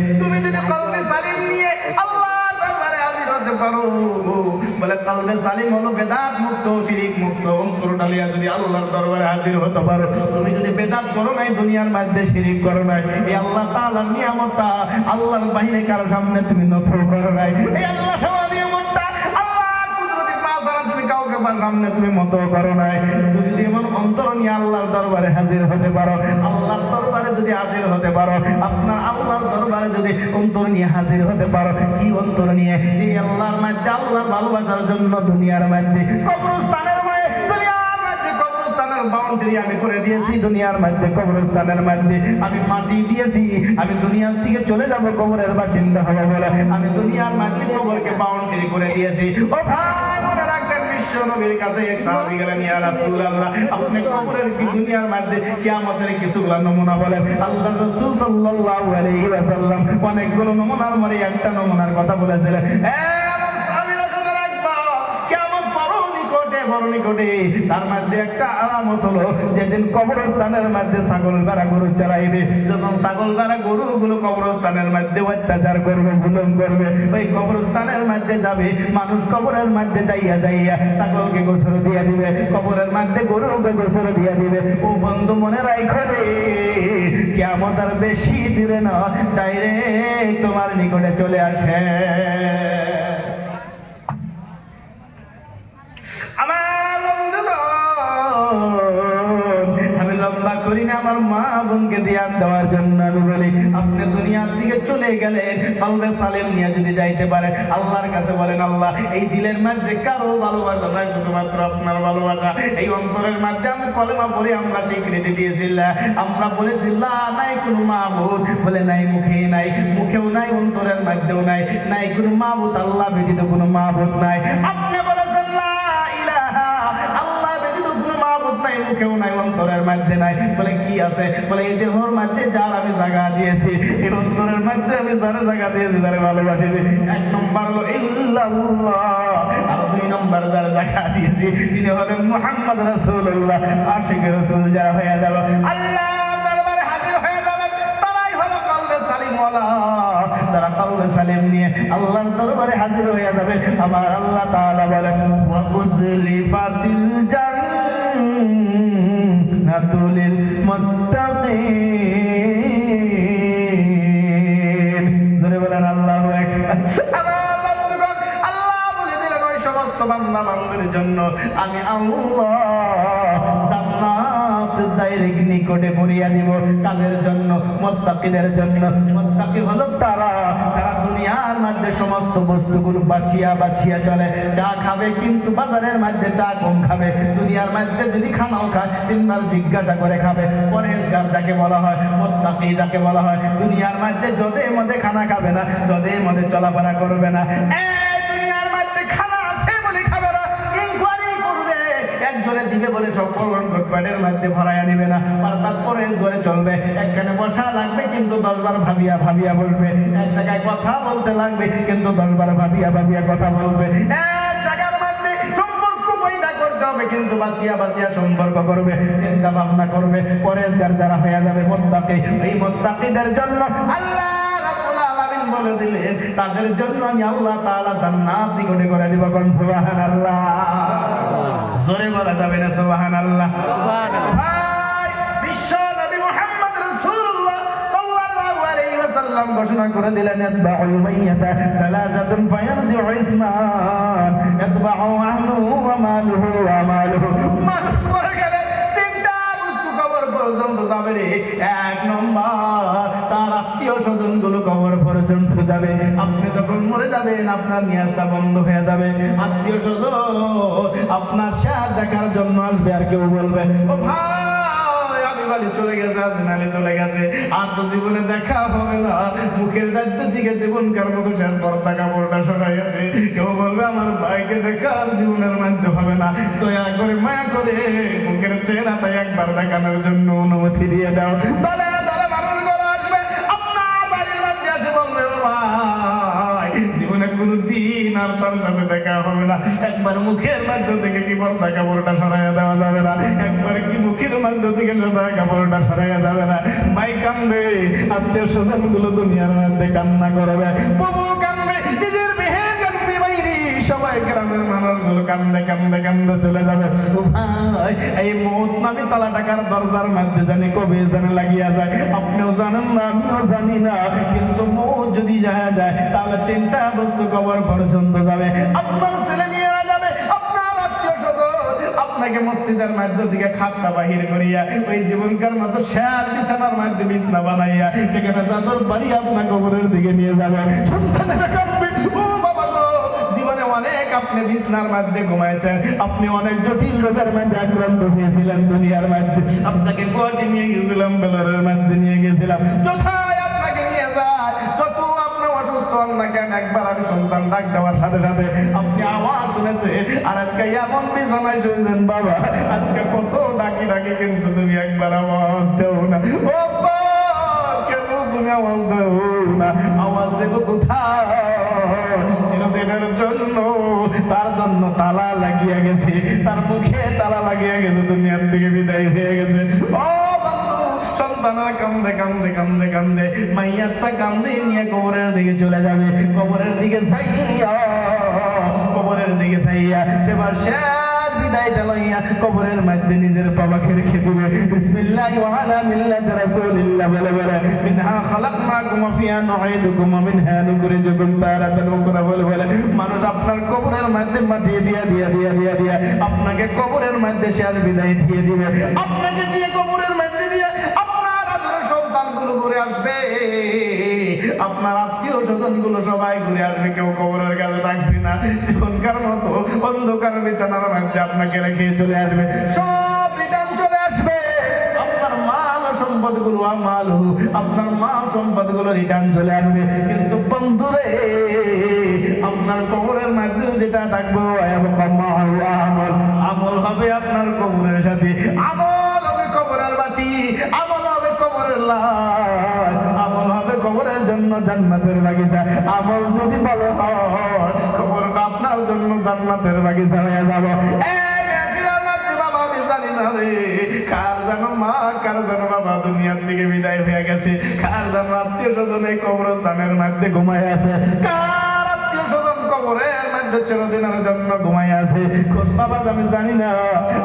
[SPEAKER 1] বলে কলবে সালিম হলো বেদাত মুক্ত, শিরিক মুক্ত অন্তরটা লিয়া যদি আল্লাহর দরবারে হাজির হতে পারো। তুমি যদি বেদাত করো নাই, দুনিয়ার মধ্যে শিরিক করো নাই, এই আল্লাহ তাআলার নিয়ামতটা আল্লাহর বাইরে কারো সামনে তুমি নফল করো নাই, এই আল্লাহ তাআলার নিয়ামতটা আল্লাহর কুদরতি পা ছাড়া তুমি কাউকে সামনে তুমি মত করো নাই। তুমি যদি এমন অন্তর নিয়ে আল্লাহর দরবারে হাজির হতে পারো, আল্লাহর দরবারে যদি হাজির হতে পারো, আপনার আল্লাহর দরবারে যদি অন্তর নিয়ে হাজির হতে পারো, কি অন্তর নিয়ে? যে আল্লাহর মধ্যে আল্লাহর ভালোবাসার জন্য দুনিয়ার মধ্যে কবরস্থানের মধ্যে দুনিয়ার মধ্যে কবরস্থানের বাউন্ডারি আমি করে দিয়েছি, দুনিয়ার মধ্যে কবরস্থানের মধ্যে আমি মাটি দিয়েছি, আমি দুনিয়ার থেকে চলে যাব কবরের বাসিন্দা হব বলে আমি দুনিয়ার মধ্যে কবরকে বাউন্ডারি করে দিয়েছি। ও ভাই মনে রাখবেন, বিশ্ব নবীর কাছে এক সাহাবী গেলেন, ইয়া রাসূলুল্লাহ আপনি কবরের কি দুনিয়ার মধ্যে কিয়ামতের কিছুগুলো নমুনা বলেন। আল্লাহ রাসূল সাল্লাল্লাহু আলাইহি ওয়াসাল্লাম অনেকগুলো নমুনার মধ্যে একটা নমুনার কথা বলেছিলেন। আমার সাহাবীরা শুনে রাখবা, কিয়ামত বড় নিকটে, তার মধ্যে একটা আলামত হলো যেদিন কবরস্থানের মধ্যে ছাগল ভেড়া গরু চড়াইবে, যখন ছাগল ভেড়া গরুগুলো কবরস্থানের মধ্যে অত্যাচার করবে, জুলুম করবে, ওই কবরস্থানের মধ্যে যাবে মানুষ, কবরের মধ্যে যাইয়া যাইয়া ছাগলকে গোসল দিয়া দিবে, কবরের মধ্যে গরুকে গোসল দিয়া দিবে। ও বন্ধু মনে রাখো রে, কিয়ামত আর বেশি দূরে না, ডাইরেক্ট তোমার নিকটে চলে আসে। আমার বন্ধুগণ, আমি লম্বা করি না, আমার মা বোনকে ধ্যান দেওয়ার জন্য আমি বলি, আপনি দুনিয়ার দিকে চলে গেলেন কলবে সালিম নিয়ে যদি যাইতে পারেন, আল্লাহর কাছে বলেন আল্লাহ এই দিলের মধ্যে কারো ভালোবাসা নাই, শুধুমাত্র আপনার ভালোবাসা। এই অন্তরের মধ্যে আমি কলেমা পড়ে আমরা স্বীকৃতি দিয়েছিলাম, আমরা বলেছিলাম নাই কোনো মাবুদ, বলে নাই মুখে নাই, মুখেও নাই, অন্তরের মধ্যেও নাই, নাই কোনো মাবুদ, আল্লাহ ব্যতীত কোনো মাবুদ নাই। আপনি বলেছেন লা ইলাহা, আল্লাহ ব্যতীত কোনো মাবুদ নাই, মুখেও নাই, অন্তরের মধ্যে নাই। বলে কি আছে? বলে এই যে ওর মধ্যে যার আমি জায়গা দিয়েছি, এই অন্তরের মধ্যে আমি যার জায়গা দিয়েছি, যারে ভালোবাসি, এক নম্বর হলো ইল্লাল্লাহ, আর দুই নম্বর যার জায়গা দিয়েছি তিনি হলেন মুহাম্মদ রাসূলুল্লাহ। আশিকে রাসূল যারা হয়ে যাবে, আল্লাহ দরবারে হাজির হয়ে যাবে, তারাই হলো কলবে সালিম ওয়ালা। তারা কলবে সালিম নিয়ে আল্লাহর দরবারে হাজির হয়ে যাবে। আমার আল্লাহ তাআলা বলেন ওয়া উযলিফাতিল জান্নাতু লিল মুত্তাকিন। জোরে বলেন আল্লাহু আকবার। আমার বন্ধুগণ, আল্লাহ বলে দিলেন ওই সমস্ত বান্দা বান্দির জন্য আমি আল্লাহ জান্নাত ডাইরেক্ট নিকটে করিয়া দিব। কাদের জন্য? মুত্তাকিদের জন্য। মুত্তাকি হলো তারা যারা দুনিয়ার মধ্যে সমস্ত বস্তুগুলো বাছিয়া বাছিয়া চলে। চা খাবে কিন্তু বাজারের মধ্যে চা কম খাবে, দুনিয়ার মধ্যে যদি খানাও খায় তিনবার জিজ্ঞাসা করে খাবে। পরেজগার যাকে বলা হয়, মুত্তাকি যাকে বলা হয়, দুনিয়ার মধ্যে যদের মধ্যে খানা খাবে না, যদের মধ্যে চলাফেরা করবে না, এই দুনিয়ার মধ্যে খানা আছে বলে খাবে না, ইনকোয়ারি করবে, একজনের দিকে বলে সব পেটের মধ্যে ভরাইয়া নিবে না, অর্থাৎ পরেজ করে চলবে। একখানে বসা লাগবে কিন্তু 10 বার ভাবিয়া ভাবিয়া বলবে, এক জায়গায় কথা বলতে লাগবে কিন্তু 10 বার ভাবিয়া ভাবিয়া কথা বলবে, এক জায়গার মধ্যে সম্পর্ক পয়দা করতে হবে কিন্তু বাঁচিয়া বাঁচিয়া সম্পর্ক করবে, চিন্তা ভাবনা করবে। পরেজগার যারা হয়ে যাবে মুত্তাকি, এই মুত্তাকিদের জন্য আল্লাহ রাব্বুল আলামিন বলে দিলেন তাদের জন্য আমি আল্লাহ তাআলা জান্নাত দ্বিগুণে করে দিব। কোন সুবহানাল্লাহ, জোরে বলা যাবে না সুবহানাল্লাহ। ভাই, বিশ্ব নবী মুহাম্মদ রাসূলুল্লাহ সাল্লাল্লাহু আলাইহি ওয়াসাল্লাম ঘোষণা করে দিলেন ইয়াতবাউল মাইয়াতা সালাসাতুন ফায়ারজিউ ইসমান ইয়াতবাউ আহলুহু ওয়া মালুহু ওয়া মালুহু। মানুষ মরে গেলে তিনটা বস্তু কবর পর্যন্ত যাবে রে। এক নম্বর, তার আত্মীয় স্বজনগুলো কবর পর্যন্ত যাবে। আপনি যখন মরে যাবেন আপনার নিয়াজটা বন্ধ হয়ে যাবে, আত্মীয় স্বজন আপনার শেয়ার দেখার জন্য আসবে, আর কেউ বলবে ও ভাই আমি বাড়ি চলে গেছে, আসনালি চলে গেছে, আর তো জীবনে দেখা হবে না, মুখের দায়িত্ব দিকে জীবনকার মতো শেষ পর্দা কাপড়টা সরাই আছে। কেউ বলবে আমার ভাইকে দেখা জীবনের মধ্যে হবে না, দয়া করে মায়া করে মুখের চেহারাটা একবার দেখানোর জন্য অনুমতি দিয়ে দাও। দলে দলে মানুষগুলো আসবে আপনার বাড়ির মধ্যে এসে বলবে ও ভাই জীবনে কোনোদিন আর তার সাথে দেখা হবে না, একবার মুখের মধ্য থেকে কি পর্দা কাপড়টা সরাইয়া দেওয়া যাবে না, একবার কি মুখের মধ্য থেকে সাদা কাপড়টা সরাইয়া যাবে না। ভাই কান্দবে, আত্মীয় স্বজন গুলো দুনিয়ার মধ্যে কান্না করবে, বাবু কান্দবে, নিজের মেয়ে কান্দবে, বাইরে সবাই গ্রামের মানুষগুলো কান্দে কান্দে কান্দে চলে যাবে। ও ভাই, এই মৌত নামি তালা টাকার দরজার মধ্যে জানি কবে জানে লাগিয়া যায়, আপনিও জানেন না আমিও জানি না, কিন্তু মৌত যদি যায় তাহলে তিনটা বস্তু কবর পর্যন্ত যাবে। আপনার ছেলে মেয়েরা যাবে, আপনার আত্মীয় স্বজন আপনাকে মসজিদের মাধ্যম থেকে খাটটা বাহির করিয়া ওই জীবনকার মতো শেয়ার বিছানার মধ্যে বিছনা বানাইয়া সেখানে চাদর বাড়ি আপনার কবরের দিকে নিয়ে যাবে। সন্তানেরা কাঁদবে, ও বাবা গো, জীবনে অনেক আপনি বিছনার মধ্যে ঘুমাইছেন, আপনি অনেক জটিল রোগের মধ্যে আক্রান্ত হয়েছিলেন দুনিয়ার মধ্যে, আপনাকে কোয়াটি নিয়ে গেছিলাম, বেলরের মধ্যে নিয়ে গেছিলাম, কোথায় আপনাকে নিয়ে যায়, যত আপনি অসুস্থ হন না কেন, একবার আমি সন্তান ডাক দেওয়ার সাথে সাথে আপনি আওয়াজ শুনেছে, আর আজকে এমন বিছানায় শুয়েছেন বাবা, আজকে কত ডাকি ডাকি কিন্তু তুমি একবার আওয়াজ দেও না। ও বাবা, কেন তুমি আওয়াজ দেও না? আওয়াজ দেবো কোথায়? চিরদিনের জন্য তার জন্য তালা লাগিয়ে গেছে, তার মুখে তালা লাগিয়ে গেছে, দুনিয়ার থেকে বিদায় হয়ে গেছে। ও বন্ধু, সন্তানরা কান্দে কান্দে কান্দে কান্দে মাইয়ারটা কান্দে নিয়ে কবরের দিকে চলে যাবে। কবরের দিকে যাইয়া, কবরের দিকে যাইয়া সেবার শেষ বিদায়টা লইয়া কবরের মধ্যে নিজের বাবাকে রেখে দিবে। বিসমিল্লাহি ওয়া আলা মিল্লাতি রাসূলিল্লাহ বলে বলে, মিনহা খালাকনাকুম ওয়া ফিহা নুঈদুকুম ওয়া মিনহা নুখরিজুকুম তারাতান উখরা বলে বলে, মানুষ আপনার কবরের মধ্যে মাটি দিয়া দিয়া দিয়া দিয়া দিয়া আপনাকে কবরের মধ্যে শেষ বিদায় দিয়ে দিবে। আপনাকে দিয়ে কবরের মধ্যে দিয়ে আপনার আদরের সন্তানগুলো ঘুরে আসবে, আপনার আত্মীয় স্বজন গুলো সবাই ঘুরে আসবে, কেউ কবরের কাছে থাকবে না, জীবনকার মতো অন্ধকার বিছানার মধ্যে আপনাকে রেখে চলে আসবে, সব রিটার্ন চলে আসবে। আপনার মাল সম্পদ গুলো আমাল, আপনার মাল সম্পদ গুলো রিটার্ন চলে আসবে, কিন্তু বন্ধুরে আপনার কবরের মধ্যে যেটা থাকবে আমল, আমল হবে আপনার কবরের সাথে, আমল হবে কবরের বাতি, আমল হবে কবরের লাল, আমল হবে কবরের জন্য জান্নাতের বাগিচা। আমল যদি ভালো হয়, কবরটা আপনার জন্য জান্নাতের বাগিচা হয়ে যাবে। বাবা, আমি জানি না রে, কার যেন মা, কার যেন বাবা দুনিয়ার থেকে বিদায় হয়ে গেছে, কার যেন আত্মীয় স্বজন এই কবরস্থানের মধ্যে ঘুমায় আছে, কার আত্মীয় স্বজন কবরের মধ্যে চিরদিনের জন্য ঘুমাই আছে। কোন বাবা আমি জানি না,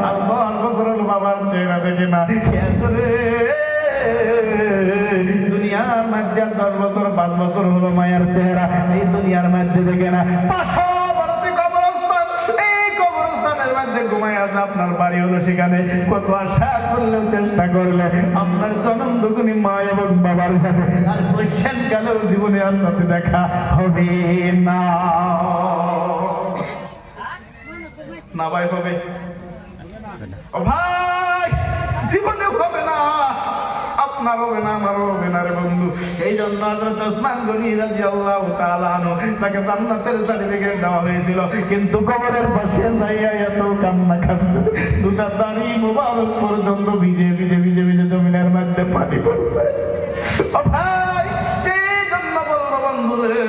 [SPEAKER 1] আর 10 বছর হলো বাবার চেহারা দেখে না, দুনিয়ার মধ্যে 10 বছর 5 বছর হলো মায়ের চেহারা এই দুনিয়ার মধ্যে দেখে না। পার্শ্ববর্তী কবরস্থান, এই কবরস্থানের মধ্যে ঘুমাই আছে, আপনার বাড়ি হলো সেখানে। কত আশা করলেও চেষ্টা করলে আপনার জনম দুগুনি মা এবং বাবার সাথে আর কোশ্চেন গেলেও জীবনে আর সাথে দেখা হবে না। না ভাই, হবে ও ভাই, জীবনে হবে না, আপনার হবে না, আমার হবে না রে বন্ধু। এই জন্য হযরত ওসমান গনি রাদিয়াল্লাহু তাআলা আনহু তাকে জান্নাতের সার্টিফিকেট দেওয়া হয়েছিল, কিন্তু কবরের পাশে যাইয়া এত কান্না কাঁদছে, দুটা দাড়ি মোবারক পর্যন্ত ভিজে ভিজে ভিজে ভিজে জমিনের মধ্যে পানি পড়ছে। ও ভাই, এই জন্য বলবো বন্ধুরে,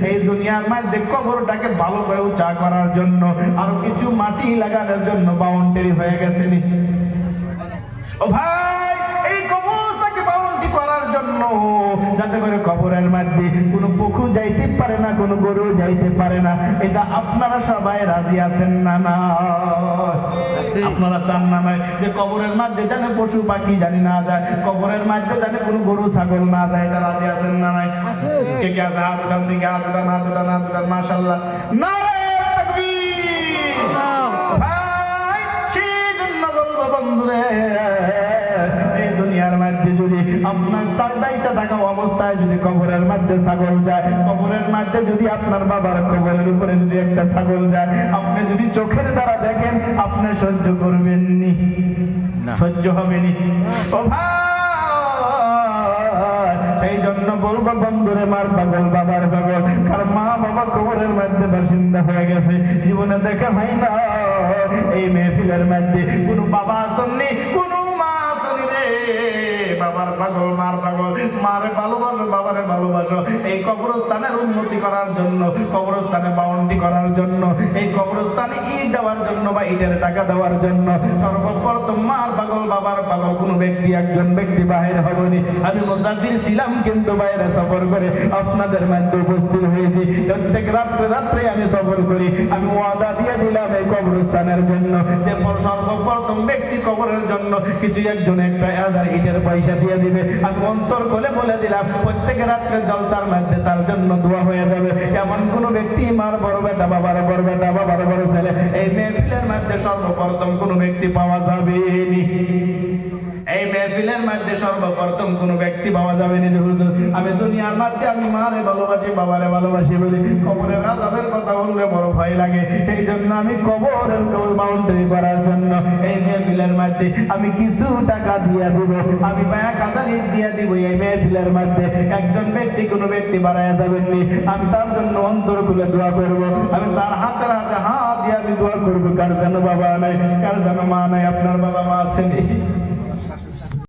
[SPEAKER 1] এই দুনিয়ার মধ্যে কবরটাকে ভালো করে উঁচা করার জন্য আরো কিছু মাটি লাগানোর জন্য বাউন্ডারি হয়ে গেছে। ও ভাই, এই কবরটাকে বাউন্ডারি করার জন্য যাতে করে কবরের মধ্যে কোনো পশু যাইতে পারে না, কোনো গরু যাইতে পারে না, এটা আপনারা সবাই রাজি আছেন না? না, আপনারা চান না নয় যে কবরের মধ্যে জানে পশু পাখি জানি না যায়, কবরের মধ্যে জানে কোনো গরু ছাগল না যায়, এটা রাজি আছেন না? নাই কে কে আছে? হাত উঠান দিকে, হাত উঠান, হাত উঠান, হাত উঠান, মাশাআল্লাহ, নারে তাকবীর। ভাই, সেই জন্য বলবো বন্ধুরে, এই দুনিয়ার মধ্যে যদি আপনার বাইসা থাকা অবস্থায় যদি কবরের মধ্যে ছাগল যায়, কবরের মধ্যে যদি আপনার বাবার কবরের উপরে যদি একটা ছাগল যায়, আপনি যদি চোখের দ্বারা দেখেন, আপনি সহ্য করবেন নি? সহ্য হবে নি? ও ভাই, সেই জন্য বলবো বন্ধুরে, মার পাগল বাবার পাগল, কারণ মা বাবা কবরের মধ্যে বাসিন্দা হয়ে গেছে, জীবনে দেখা হয় না। এই মেহফিলের মধ্যে কোনো বাবা আসেননি, কোনো মা আসেনি রে বাবা, বাবার পাগল, মার পাগল, মারে ভালোবাসো, বাবারে ভালোবাসো। এই কবরস্থানের উন্নতি করার জন্য, কবরস্থানে বাউন্ডি করার জন্য, এই কবরস্থানে ইট দেওয়ার জন্য বা ইটের টাকা দেওয়ার জন্য সর্বপ্রথম মার পাগল, বাবার পাগল কোনো ব্যক্তি, একজন ব্যক্তি বাহির হবনি। আমি মুসাফির ছিলাম কিন্তু বাইরে সফর করে আপনাদের মধ্যে উপস্থিত হয়েছি। প্রত্যেক রাত্রে রাত্রে আমি সফর করি। আমি ওয়াদা দিয়ে দিলাম এই কবরস্থানের জন্য যে সর্বপ্রথম ব্যক্তি কবরের জন্য কিছু একজন একটা 1000 ইটের পয়সা দিয়ে দিবে। আমি অন্তর খুলে বলে দিলাম প্রত্যেক রাত্রে জলসার মধ্যে তার জন্য দোয়া হয়ে যাবে। এমন কোন ব্যক্তি, মার বড় বেটা, বাবার বড় বেটা, বাবার বড় ছেলে, এই মেহফিলের মধ্যে সর্বপ্রথম কোন ব্যক্তি পাওয়া যাবে নি। এই মেহফিলের মধ্যে সর্বপ্রথম কোন ব্যক্তি পাওয়া যাবে না যে হুজুর আমি দুনিয়ার মধ্যে আমি মারে ভালোবাসি, বাবারে ভালোবাসি বলি, কবরের আযাবের কথা বললে বড় ভয় লাগে। এই জন্য আমি কবরের বাউন্ডারি করার জন্য এই মেহফিলের মধ্যে আমি কিছু টাকা দিয়ে দিব। আমি 1000 ইট দিয়ে দিব এই মেহফিলের মধ্যে। একজন ব্যক্তি কোনো ব্যক্তি বাড়াইয়া যাবেন নি। আমি তার জন্য অন্তর খুলে দোয়া করব। আমি তার হাতের হাতে হাত দিয়ে আমি দোয়া করবো, কার যেন বাবা নাই, কার যেন মা নাই। আপনার বাবা মা আছেন?